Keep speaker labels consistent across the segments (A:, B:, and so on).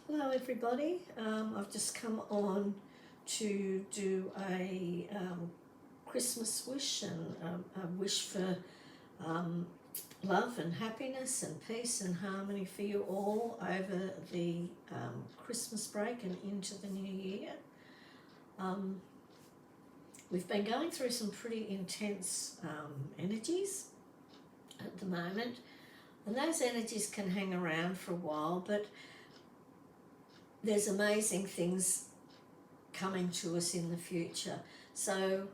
A: Hello everybody, I've just come on to do a Christmas wish and a wish for love and happiness and peace and harmony for you all over the Christmas break and into the new year. We've been going through some pretty intense energies at the moment, and those energies can hang around for a while, but there's amazing things coming to us in the future. So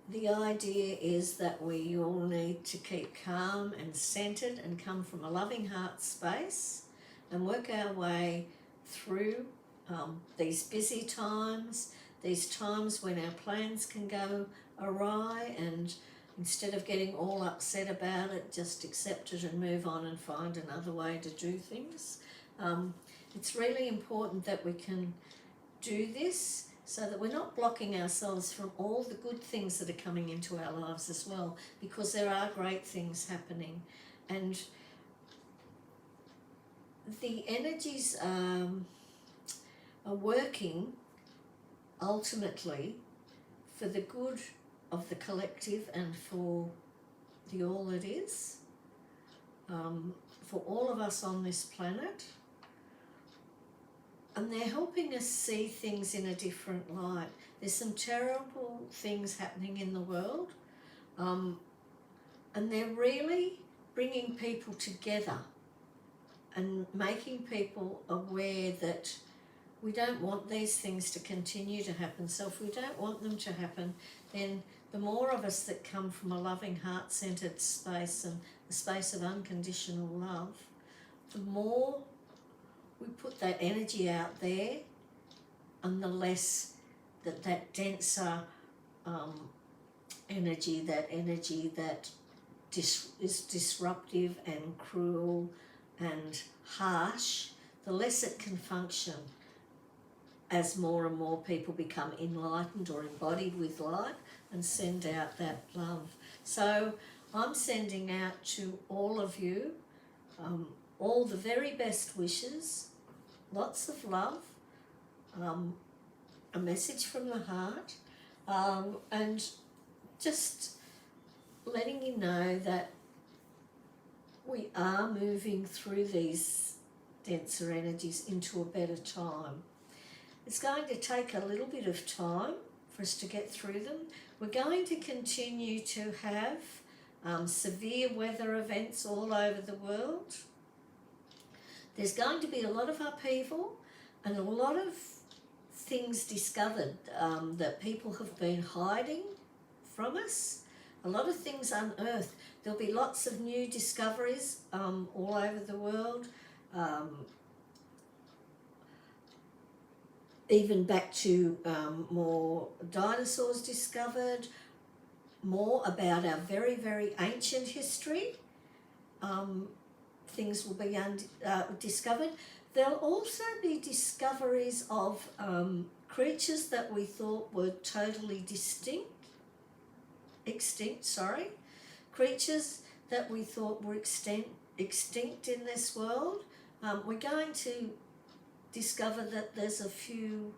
A: the idea is that we all need to keep calm and centered and come from a loving heart space and work our way through these busy times, these times when our plans can go awry, and instead of getting all upset about it, just accept it and move on and find another way to do things. It's really important that we can do this so that we're not blocking ourselves from all the good things that are coming into our lives as well, because there are great things happening, and the energies are working ultimately for the good of the collective and for the all it is, for all of us on this planet. And they're helping us see things in a different light. There's some terrible things happening in the world, and they're really bringing people together and making people aware that we don't want these things to continue to happen. So if we don't want them to happen, then the more of us that come from a loving, heart-centered space and a space of unconditional love, the more we put that energy out there, and the less that denser energy that is disruptive and cruel and harsh, the less it can function as more and more people become enlightened or embodied with light and send out that love. So I'm sending out to all of you all the very best wishes, lots of love, a message from the heart, and just letting you know that we are moving through these denser energies into a better time. It's going to take a little bit of time for us to get through them. We're going to continue to have severe weather events all over the world. There's going to be a lot of upheaval and a lot of things discovered that people have been hiding from us. A lot of things unearthed. There'll be lots of new discoveries all over the world. Even back to more dinosaurs discovered, more about our very, very ancient history. Things will be discovered. There'll also be discoveries of creatures that we thought were totally extinct, creatures that we thought were extinct in this world. We're going to discover that there's a few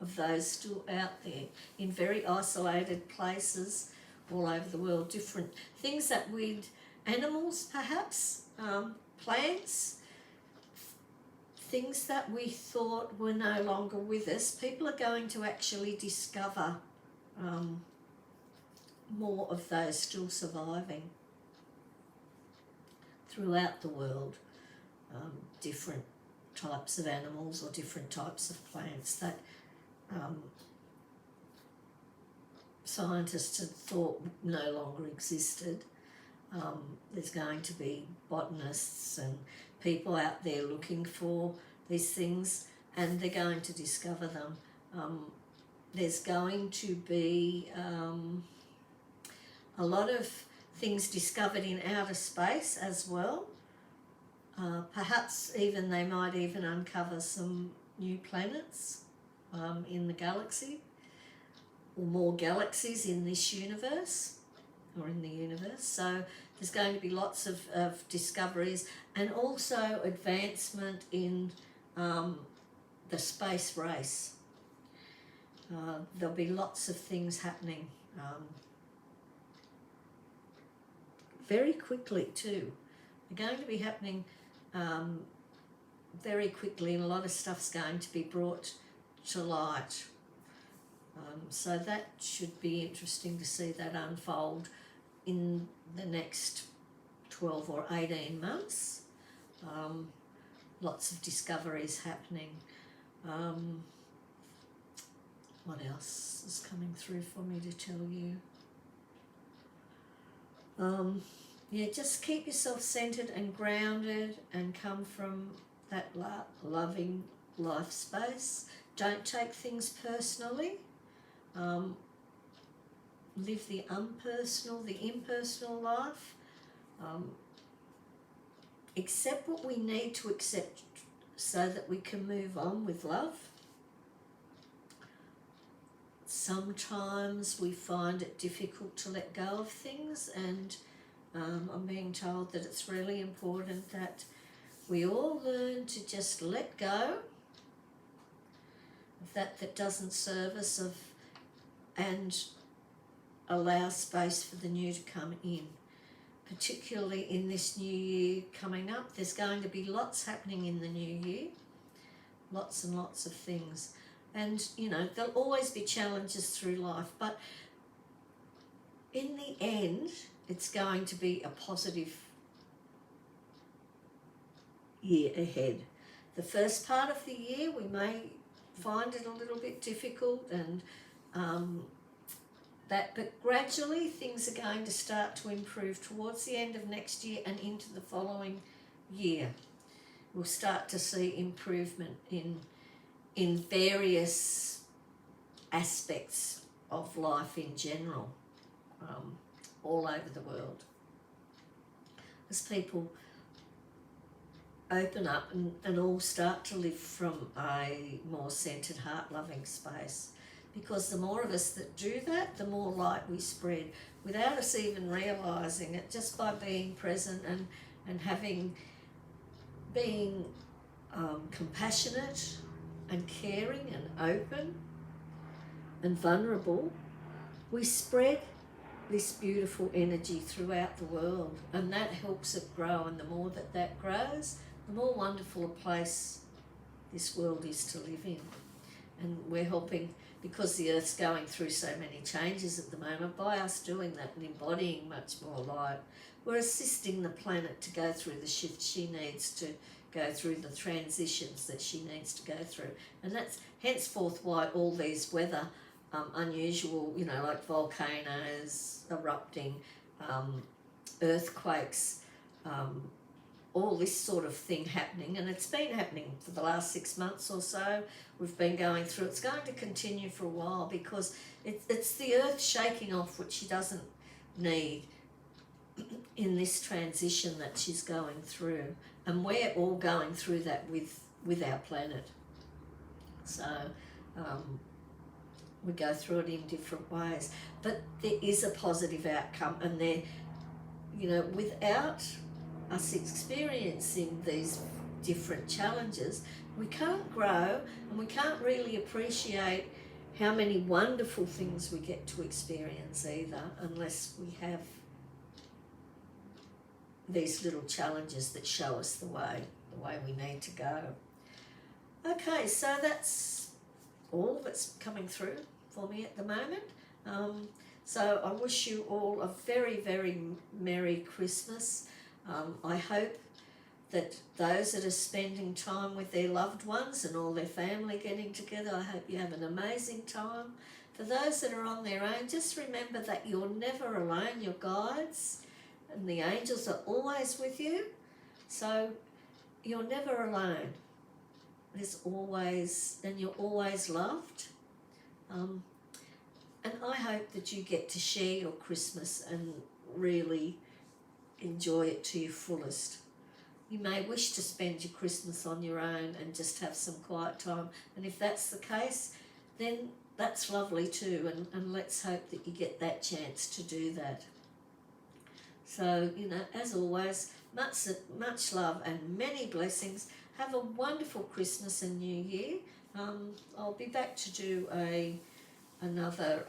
A: of those still out there in very isolated places all over the world. Different things that animals perhaps, plants, things that we thought were no longer with us. People are going to actually discover more of those still surviving throughout the world. Different types of animals or different types of plants that scientists had thought no longer existed. There's going to be botanists and people out there looking for these things, and they're going to discover them. There's going to be a lot of things discovered in outer space as well. Perhaps even they might even uncover some new planets in the galaxy, or more galaxies in this universe. or in the universe. So there's going to be lots of discoveries, and also advancement in the space race. There'll be lots of things happening very quickly too. They're going to be happening very quickly, and a lot of stuff's going to be brought to light. So that should be interesting to see that unfold in the next 12 or 18 months. Lots of discoveries happening. What else is coming through for me to tell you? Yeah, just keep yourself centered and grounded and come from that loving life space. Don't take things personally. Live the unpersonal, the impersonal life. Accept what we need to accept so that we can move on with love. Sometimes we find it difficult to let go of things, and I'm being told that it's really important that we all learn to just let go of that doesn't serve us, and allow space for the new to come in. Particularly in this new year coming up, there's going to be lots happening in the new year, lots and lots of things. And, you know, there'll always be challenges through life, but in the end, it's going to be a positive year ahead. The first part of the year, we may find it a little bit difficult, and but gradually things are going to start to improve towards the end of next year and into the following year. We'll start to see improvement in various aspects of life in general, all over the world. As people open up and all start to live from a more centered, heart-loving space. Because the more of us that do that, the more light we spread without us even realising it, just by being present and being compassionate and caring and open and vulnerable. We spread this beautiful energy throughout the world, and that helps it grow, and the more that grows, the more wonderful a place this world is to live in. And we're helping, because the Earth's going through so many changes at the moment, by us doing that and embodying much more light, we're assisting the planet to go through the shifts she needs to go through, the transitions that she needs to go through. And that's henceforth why all these weather, unusual, you know, like volcanoes erupting, earthquakes, all this sort of thing happening, and it's been happening for the last 6 months or so. We've been going through. It's going to continue for a while, because it's the earth shaking off what she doesn't need in this transition that she's going through, and we're all going through that with our planet. So we go through it in different ways, but there is a positive outcome, and there, you know, without us experiencing these different challenges, we can't grow, and we can't really appreciate how many wonderful things we get to experience either, unless we have these little challenges that show us the way we need to go. Okay, so that's all that's coming through for me at the moment. So I wish you all a very, very Merry Christmas. I hope that those that are spending time with their loved ones and all their family getting together, I hope you have an amazing time. For those that are on their own, just remember that you're never alone. Your guides and the angels are always with you. So you're never alone. There's always, and you're always loved. And I hope that you get to share your Christmas and really enjoy it to your fullest. You may wish to spend your Christmas on your own and just have some quiet time, and if that's the case, then that's lovely too, and let's hope that you get that chance to do that. So, you know, as always, much love and many blessings. Have a wonderful Christmas and New Year. I'll be back to do another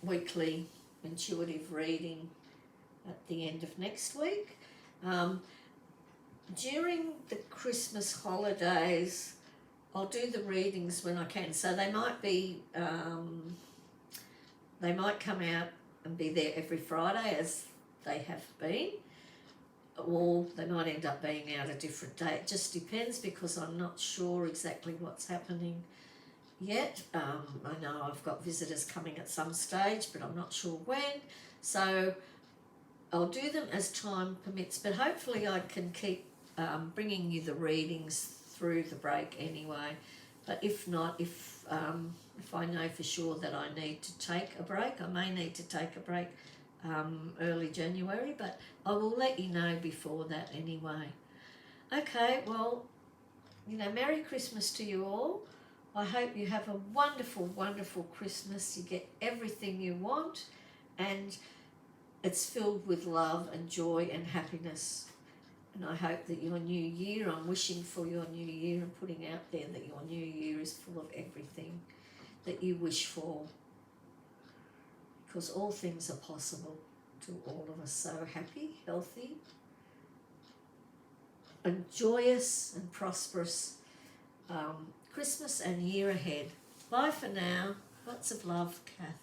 A: weekly intuitive reading at the end of next week. During the Christmas holidays, I'll do the readings when I can. So they might be, they might come out and be there every Friday as they have been, or they might end up being out a different day. It just depends, because I'm not sure exactly what's happening yet. I know I've got visitors coming at some stage, but I'm not sure when. So I'll do them as time permits, but hopefully I can keep bringing you the readings through the break anyway. But if not, if I know for sure that I need to take a break, I may need to take a break early January, but I will let you know before that anyway. Okay, well, you know, Merry Christmas to you all. I hope you have a wonderful, wonderful Christmas. You get everything you want, and it's filled with love and joy and happiness. And I hope that your new year, I'm wishing for your new year and putting out there that your new year is full of everything that you wish for, because all things are possible to all of us. So happy, healthy, and joyous and prosperous Christmas and year ahead. Bye for now. Lots of love, Kath.